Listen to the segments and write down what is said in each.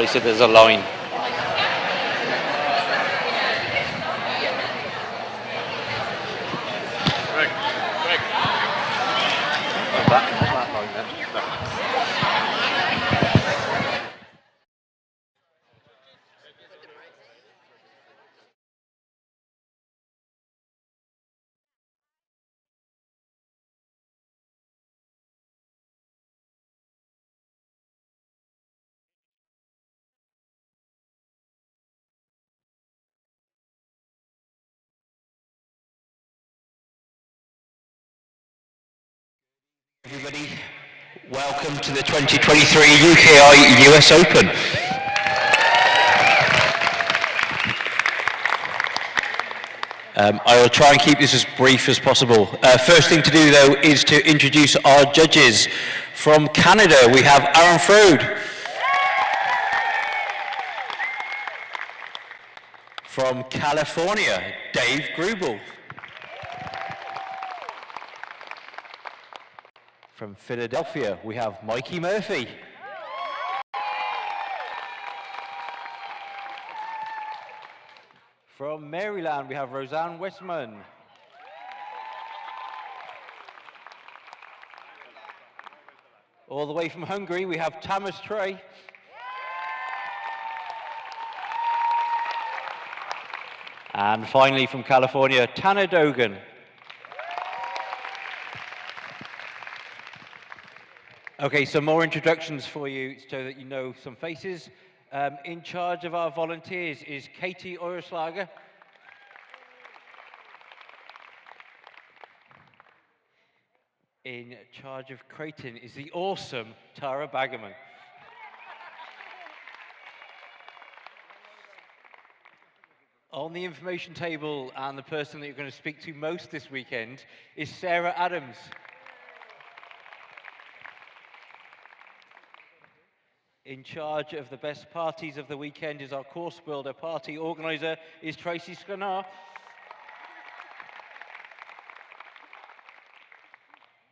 so there's a line. Everybody, welcome to the 2023 UKI US Open. I will try and keep this as brief as possible. First thing to do though is to introduce our judges. From Canada we have Aaron Frode. From California, Dave Grubel. From Philadelphia, we have Mikey Murphy. From Maryland, we have Roseanne Westman. All the way from Hungary, we have Thomas Trey. And finally, from California, Tanner Dogan. Okay, some more introductions for you so that you know some faces. In charge of our volunteers is Katie Euerslager. In charge of Creighton is the awesome Tara Baggerman. On the information table, and the person that you're going to speak to most this weekend is Sarah Adams. In charge of the best parties of the weekend is our course builder. Party organizer is Tracy Sklanar.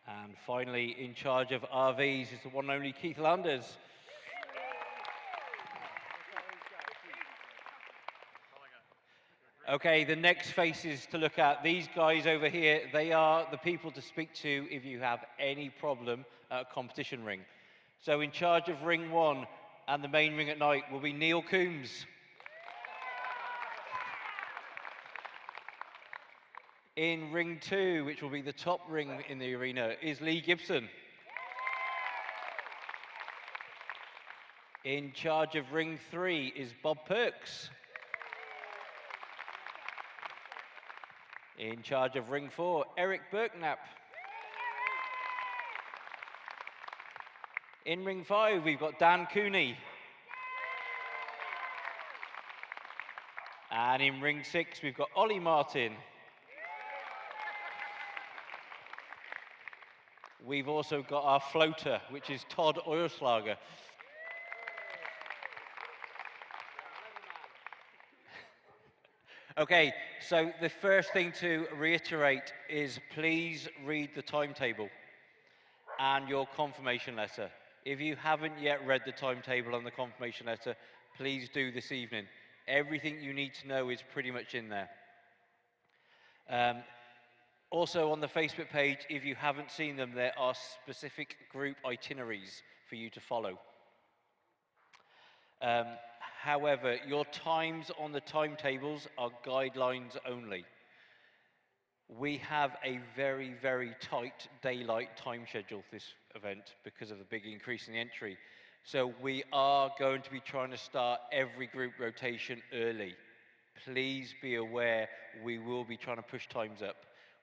And finally, in charge of RVs is the one and only Keith Landers. Okay, the next faces to look at, these guys over here, they are the people to speak to if you have any problem at a competition ring. So in charge of ring 1 and the main ring at night will be Neil Coombs. In ring 2, which will be the top ring in the arena, is Lee Gibson. In charge of ring 3 is Bob Perks. In charge of ring 4, Eric Birknap. In ring 5, we've got Dan Cooney. And in ring 6, we've got Ollie Martin. We've also got our floater, which is Todd Euerslager. Okay, so the first thing to reiterate is please read the timetable and your confirmation letter. If you haven't yet read the timetable and the confirmation letter, please do this evening. Everything you need to know is pretty much in there. Also on the Facebook page, if you haven't seen them, there are specific group itineraries for you to follow. However, your times on the timetables are guidelines only. We have a very, very tight daylight time schedule this event because of the big increase in the entry. So we are going to be trying to start every group rotation early. Please be aware we will be trying to push times up.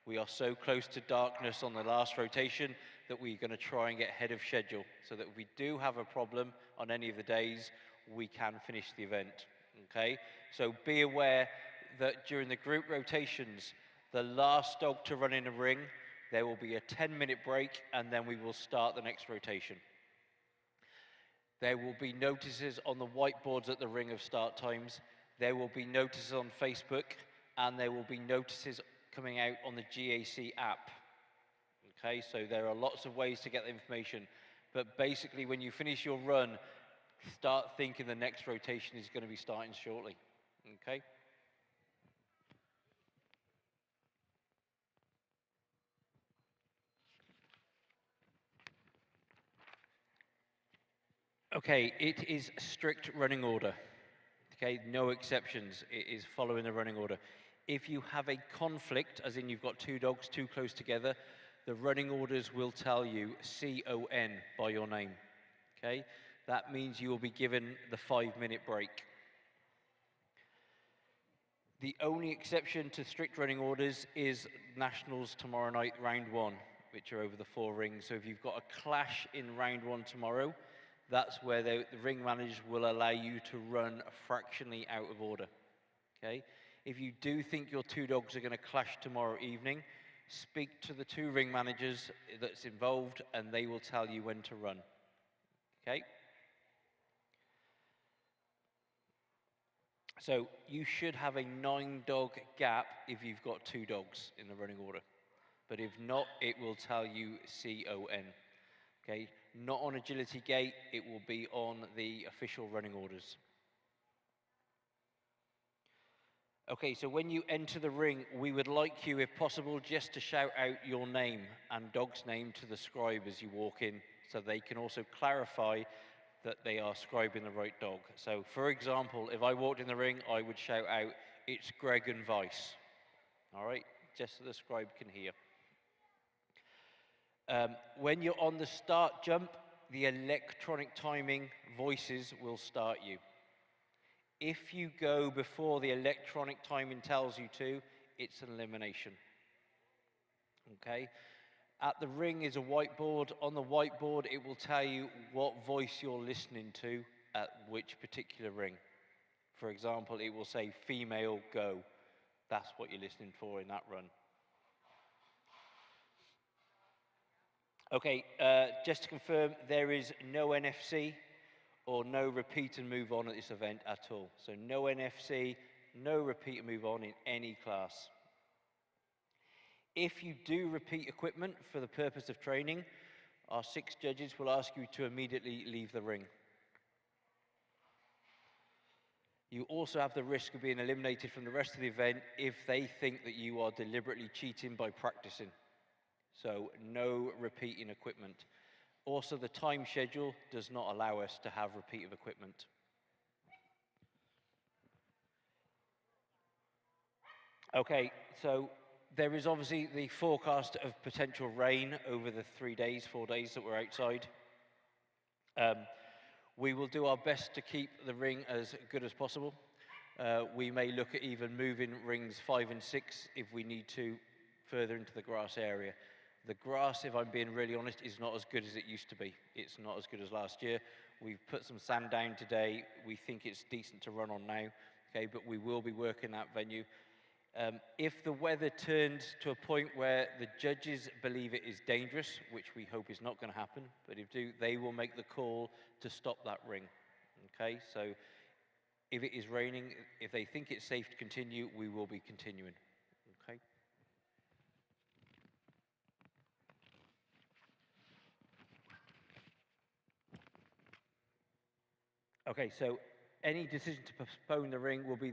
We are so close to darkness on the last rotation that we're going to try and get ahead of schedule so that if we do have a problem on any of the days, we can finish the event, okay? So be aware that during the group rotations, the last dog to run in a ring, there will be a 10-minute break and then we will start the next rotation. There will be notices on the whiteboards at the ring of start times. There will be notices on Facebook and there will be notices coming out on the GAC app. Okay, so there are lots of ways to get the information, but basically when you finish your run, start thinking the next rotation is going to be starting shortly. Okay? Okay, it is strict running order. Okay, no exceptions. It is following the running order. If you have a conflict, as in you've got two dogs too close together, the running orders will tell you CON by your name. Okay, that means you will be given the 5-minute break. The only exception to strict running orders is Nationals tomorrow night, round 1, which are over the 4 rings. So if you've got a clash in round 1 tomorrow, that's where the ring managers will allow you to run fractionally out of order. Okay? If you do think your 2 dogs are going to clash tomorrow evening, speak to the 2 ring managers that's involved and they will tell you when to run. Okay? So you should have a 9-dog gap if you've got 2 dogs in the running order. But if not, it will tell you CON. Okay? Not on agility gate, it will be on the official running orders. Okay, so when you enter the ring, we would like you, if possible, just to shout out your name and dog's name to the scribe as you walk in, so they can also clarify that they are scribing the right dog. So, for example, if I walked in the ring, I would shout out, "It's Greg and Vice." All right, just so the scribe can hear. When you're on the start jump, the electronic timing voices will start you. If you go before the electronic timing tells you to, it's an elimination. Okay? At the ring is a whiteboard. On the whiteboard, it will tell you what voice you're listening to at which particular ring. For example, it will say female go. That's what you're listening for in that run. Okay, just to confirm, there is no NFC or no repeat and move on at this event at all. So no NFC, no repeat and move on in any class. If you do repeat equipment for the purpose of training, our 6 judges will ask you to immediately leave the ring. You also have the risk of being eliminated from the rest of the event if they think that you are deliberately cheating by practicing. So no repeating equipment. Also, the time schedule does not allow us to have repeat of equipment. Okay, so there is obviously the forecast of potential rain over the 4 days that we're outside. We will do our best to keep the ring as good as possible. We may look at even moving rings 5 and 6 if we need to further into the grass area. The grass, if I'm being really honest, is not as good as it used to be. It's not as good as last year. We've put some sand down today. We think it's decent to run on now, okay, but we will be working that venue. If the weather turns to a point where the judges believe it is dangerous, which we hope is not going to happen, but if they will make the call to stop that ring, okay? So if it is raining, if they think it's safe to continue, we will be continuing, okay? Okay, so any decision to postpone the ring will be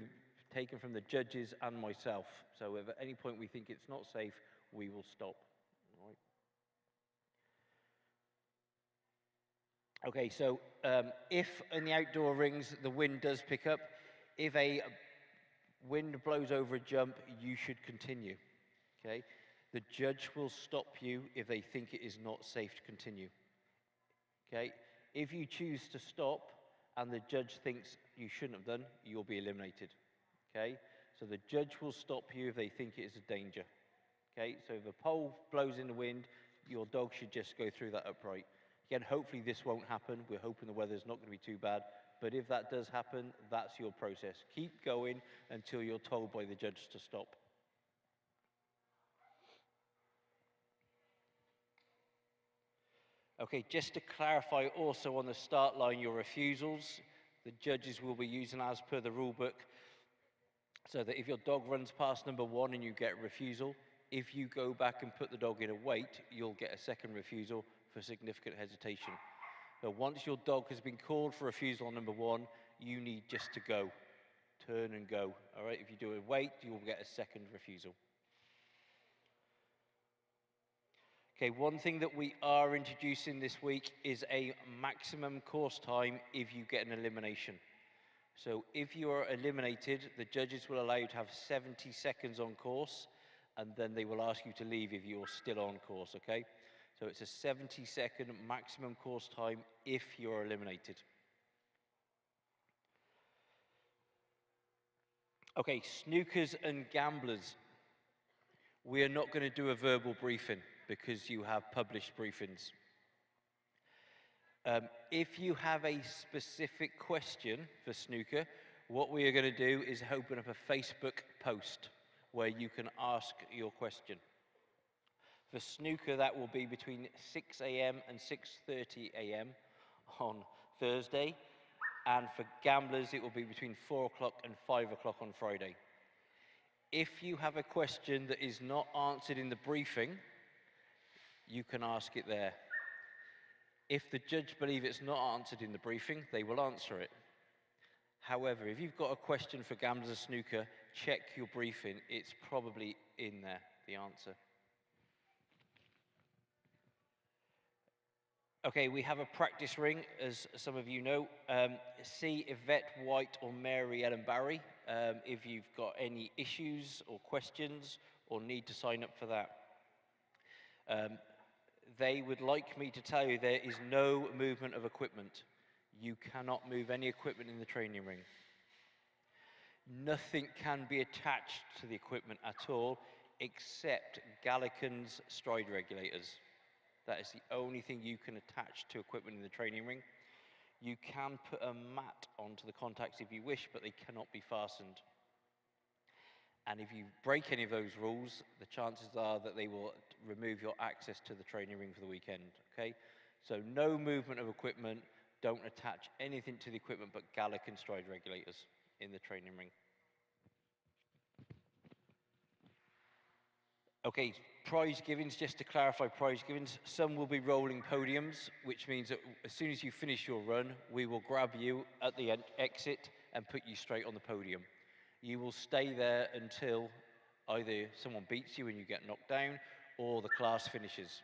taken from the judges and myself. So if at any point we think it's not safe, we will stop. All right. Okay, so if in the outdoor rings the wind does pick up, if a wind blows over a jump, you should continue. Okay, the judge will stop you if they think it is not safe to continue. Okay, if you choose to stop and the judge thinks you shouldn't have done, you'll be eliminated. Okay, so the judge will stop you if they think it is a danger. Okay, so if a pole blows in the wind, your dog should just go through that upright. Again, hopefully this won't happen. We're hoping the weather's not going to be too bad. But if that does happen, that's your process. Keep going until you're told by the judge to stop. Okay, just to clarify also on the start line, your refusals, the judges will be using as per the rule book, so that if your dog runs past number 1 and you get a refusal, if you go back and put the dog in a wait, you'll get a second refusal for significant hesitation. So once your dog has been called for refusal on number 1, you need just to go. Turn and go. All right, if you do a wait, you will get a second refusal. Okay, one thing that we are introducing this week is a maximum course time if you get an elimination. So if you are eliminated, the judges will allow you to have 70 seconds on course, and then they will ask you to leave if you're still on course, okay? So it's a 70-second maximum course time if you're eliminated. Okay, snookers and gamblers. We are not going to do a verbal briefing because you have published briefings. If you have a specific question for snooker, what we are going to do is open up a Facebook post where you can ask your question. For snooker, that will be between 6 a.m. and 6:30 a.m. on Thursday. And for gamblers, it will be between 4 o'clock and 5 o'clock on Friday. If you have a question that is not answered in the briefing, you can ask it there. If the judge believes it's not answered in the briefing, they will answer it. However, if you've got a question for gamblers or snooker, check your briefing. It's probably in there, the answer. Okay, we have a practice ring, as some of you know. See Yvette White or Mary Ellen Barry if you've got any issues or questions or need to sign up for that. They would like me to tell you there is no movement of equipment. You cannot move any equipment in the training ring. Nothing can be attached to the equipment at all except Gallican's stride regulators. That is the only thing you can attach to equipment in the training ring. You can put a mat onto the contacts if you wish, but they cannot be fastened. And if you break any of those rules, the chances are that they will remove your access to the training ring for the weekend, okay? So no movement of equipment, don't attach anything to the equipment but Gallican stride regulators in the training ring. Okay, prize givings, just to clarify prize givings, some will be rolling podiums, which means that as soon as you finish your run, we will grab you at the exit and put you straight on the podium. You will stay there until either someone beats you and you get knocked down, or the class finishes.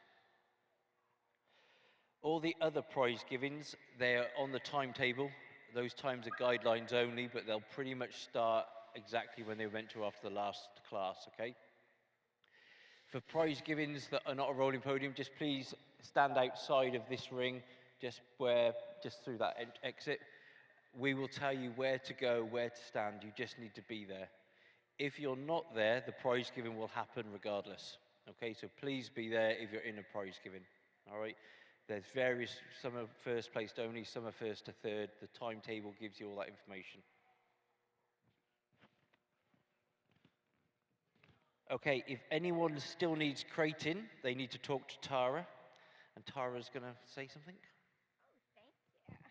All the other prize givings, they're on the timetable. Those times are guidelines only, but they'll pretty much start exactly when they were meant to after the last class, okay? For prize givings that are not a rolling podium, just please stand outside of this ring, just through that exit. We will tell you where to go, where to stand. You just need to be there. If you're not there, the prize giving will happen regardless. Okay, so please be there if you're in a prize giving. All right, there's various, some are first placed only, some are first to third. The timetable gives you all that information. Okay, if anyone still needs crating, they need to talk to Tara. And Tara's going to say something. Oh, thank you.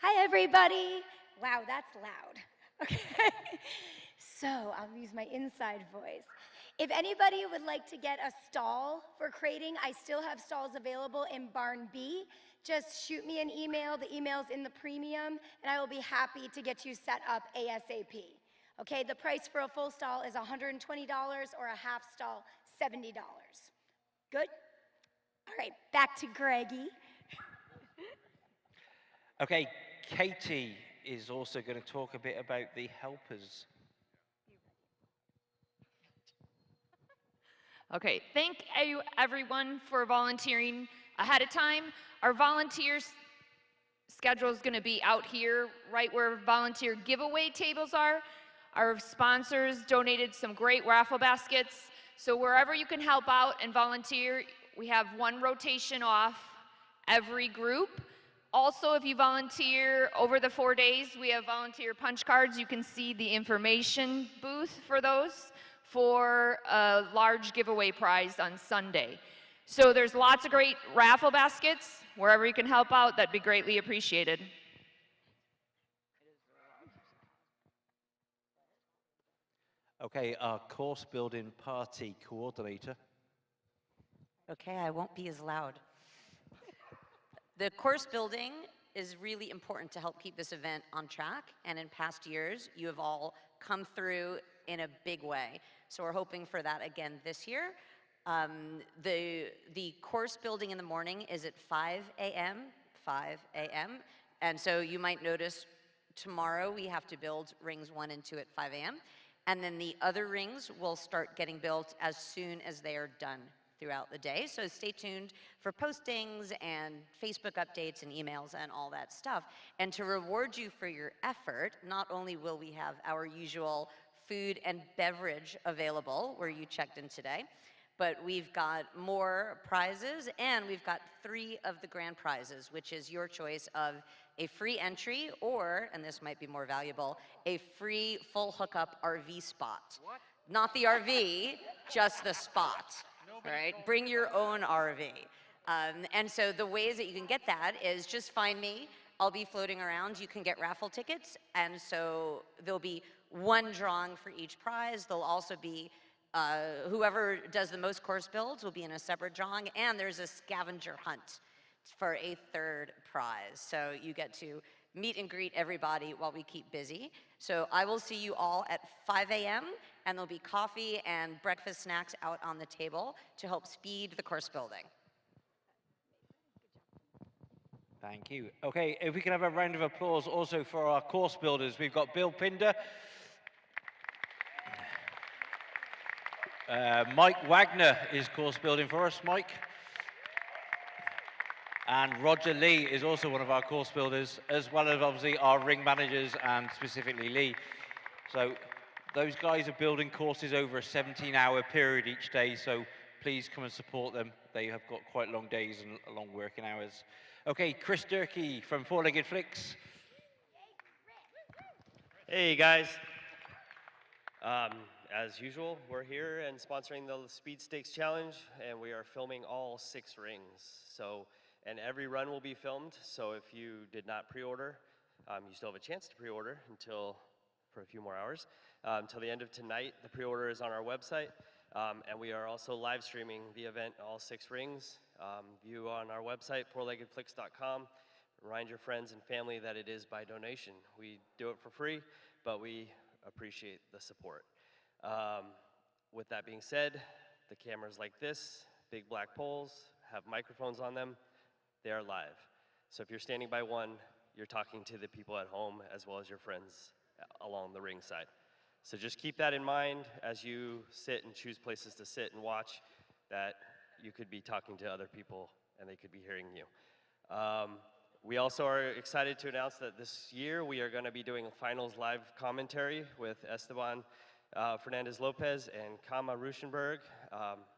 Hi, everybody. Wow, that's loud. Okay. So I'll use my inside voice. If anybody would like to get a stall for crating, I still have stalls available in Barn B. Just shoot me an email. The email's in the premium, and I will be happy to get you set up ASAP. Okay, the price for a full stall is $120 or a half stall, $70. Good? All right, back to Greggy. Okay, Katie is also going to talk a bit about the helpers. Okay, thank you everyone for volunteering ahead of time. Our volunteers schedule is going to be out here right where volunteer giveaway tables are. Our sponsors donated some great raffle baskets. So wherever you can help out and volunteer, we have one rotation off every group. Also, if you volunteer over the 4 days, we have volunteer punch cards. You can see the information booth for those for a large giveaway prize on Sunday. So there's lots of great raffle baskets. Wherever you can help out, that'd be greatly appreciated. Okay, our course building party coordinator. Okay, I won't be as loud. The course building is really important to help keep this event on track, and in past years, you have all come through in a big way. So we're hoping for that again this year. The course building in the morning is at 5 a.m., 5 a.m., and so you might notice tomorrow we have to build rings 1 and 2 at 5 a.m., and then the other rings will start getting built as soon as they are done throughout the day. So stay tuned for postings and Facebook updates and emails and all that stuff. And to reward you for your effort, not only will we have our usual food and beverage available where you checked in today, but we've got more prizes, and we've got 3 of the grand prizes, which is your choice of a free entry or, and this might be more valuable, a free full hookup RV spot. What? Not the RV, just the spot. All right, bring your own RV. And so the ways that you can get that is just find me. I'll be floating around. You can get raffle tickets, and so there'll be 1 drawing for each prize. There'll also be whoever does the most course builds will be in a separate drawing, and there's a scavenger hunt for a 3rd prize. So you get to meet and greet everybody while we keep busy. So I will see you all at 5 a.m., and there'll be coffee and breakfast snacks out on the table to help speed the course building. Thank you. Okay, if we can have a round of applause also for our course builders. We've got Bill Pinder, Mike Wagner is course building for us, Mike. And Roger Lee is also one of our course builders, as well as obviously our ring managers and specifically Lee. So those guys are building courses over a 17-hour period each day, so please come and support them. They have got quite long days and long working hours. Okay, Chris Durkee from Four Legged Flicks. Hey guys. As usual, we're here and sponsoring the Speed Stakes Challenge, and we are filming all 6 rings. And every run will be filmed, so if you did not pre-order, you still have a chance to pre-order for a few more hours. Until the end of tonight, the pre-order is on our website, and we are also live streaming the event, all 6 rings. View on our website, fourleggedflicks.com. Remind your friends and family that it is by donation. We do it for free, but we appreciate the support. With that being said, the cameras like this, big black poles, have microphones on them. They are live. So if you're standing by one, you're talking to the people at home as well as your friends along the ring side. So just keep that in mind as you sit and choose places to sit and watch, that you could be talking to other people and they could be hearing you. We also are excited to announce that this year we are going to be doing a finals live commentary with Esteban Fernandez Lopez and Kama Ruschenberg,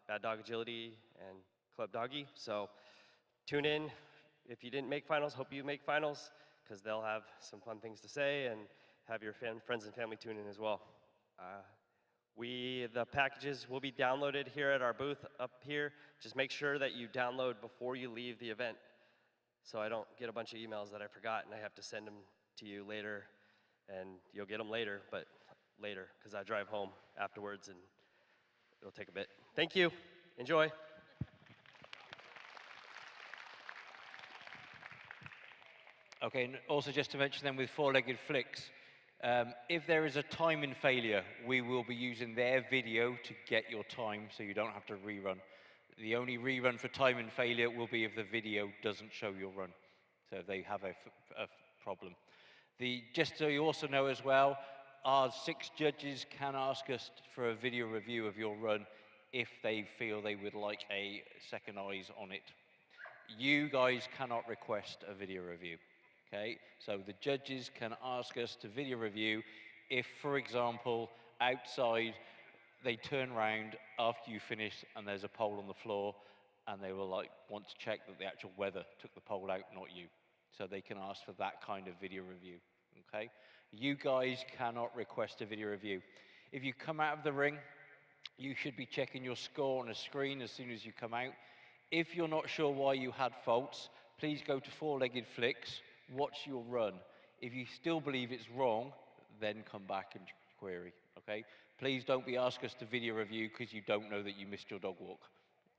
Bad Dog Agility and Club Doggy. So tune in. If you didn't make finals, hope you make finals, because they'll have some fun things to say, and have your friends and family tune in as well. The packages will be downloaded here at our booth up here. Just make sure that you download before you leave the event, so I don't get a bunch of emails that I forgot and I have to send them to you later, and you'll get them later, but later, because I drive home afterwards and it'll take a bit. Thank you. Enjoy. Okay, and also just to mention then with Four Legged Flicks, if there is a timing failure, we will be using their video to get your time so you don't have to rerun. The only rerun for timing failure will be if the video doesn't show your run. So they have a problem. Just so you also know as well, our 6 judges can ask us for a video review of your run if they feel they would like a second eyes on it. You guys cannot request a video review. Okay, so the judges can ask us to video review if, for example, outside they turn around after you finish and there's a pole on the floor and they will want to check that the actual weather took the pole out, not you. So they can ask for that kind of video review, okay? You guys cannot request a video review. If you come out of the ring, you should be checking your score on a screen as soon as you come out. If you're not sure why you had faults, please go to Four Legged Flicks, watch your run. If you still believe it's wrong, then come back and query, okay? Please don't be asking us to video review because you don't know that you missed your dog walk,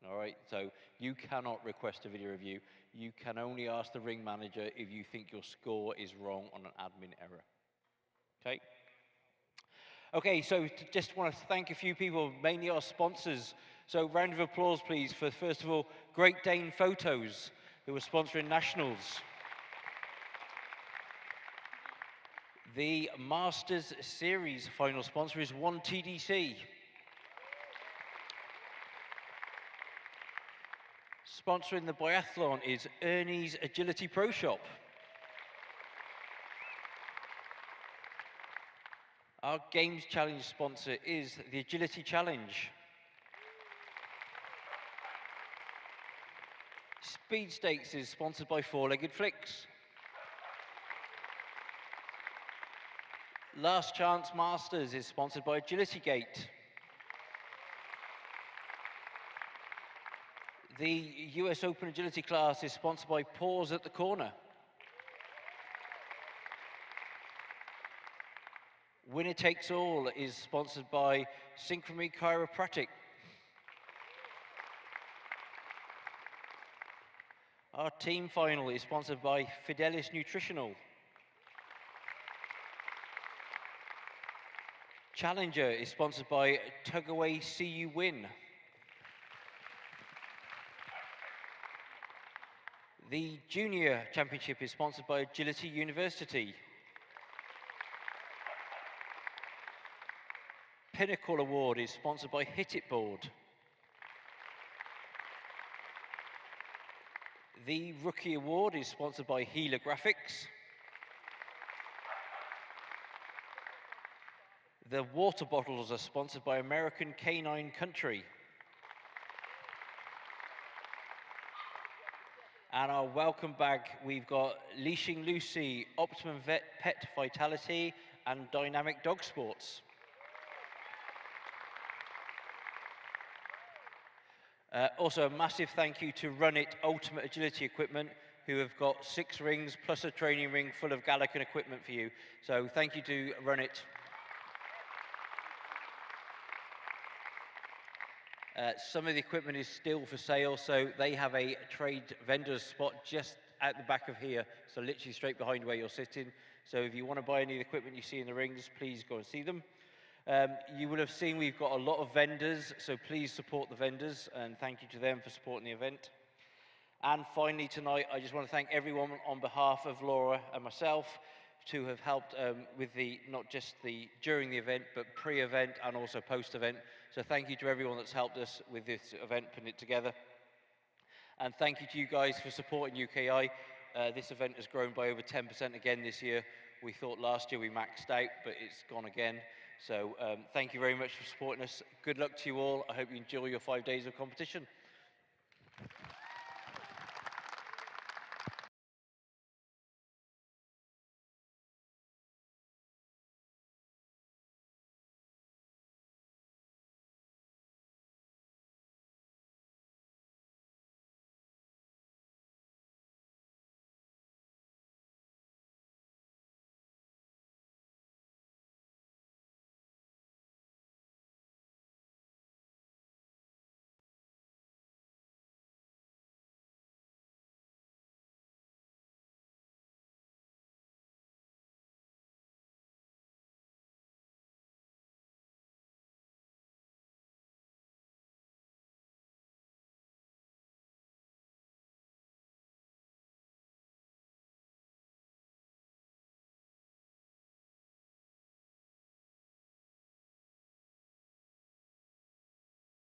All right, so you cannot request a video review. You can only ask the ring manager if you think your score is wrong on an admin error. Okay? Okay, so just want to thank a few people, mainly our sponsors. So round of applause, please, for first of all, Great Dane Photos, who are sponsoring Nationals. The Masters Series final sponsor is 1TDC. Sponsoring the biathlon is Ernie's Agility Pro Shop. Our Games Challenge sponsor is the Agility Challenge. Speed Stakes is sponsored by Four Legged Flicks. Last Chance Masters is sponsored by Agility Gate. The US Open Agility class is sponsored by Pause at the Corner. Winner Takes All is sponsored by Synchrony Chiropractic. Our team final is sponsored by Fidelis Nutritional. Challenger is sponsored by Tugaway See You Win. The Junior Championship is sponsored by Agility University. Pinnacle Award is sponsored by Hit It Board. The Rookie Award is sponsored by Healer Graphics. The water bottles are sponsored by American Canine Country. And our welcome bag, we've got Leashing Lucy, Optimum Vet Pet Vitality, and Dynamic Dog Sports. Also, a massive thank you to Run It Ultimate Agility Equipment, who have got 6 rings plus a training ring full of Gallican equipment for you. So thank you to Run It. Some of the equipment is still for sale, so they have a trade vendors spot just at the back of here, so literally straight behind where you're sitting. So if you want to buy any of the equipment you see in the rings, please go and see them. You will have seen we've got a lot of vendors, so please support the vendors, and thank you to them for supporting the event. And finally tonight, I just want to thank everyone on behalf of Laura and myself to have helped with not just during the event, but pre-event and also post-event. So thank you to everyone that's helped us with this event, putting it together. And thank you to you guys for supporting UKI. This event has grown by over 10% again this year. We thought last year we maxed out, but it's gone again. So thank you very much for supporting us. Good luck to you all. I hope you enjoy your 5 days of competition.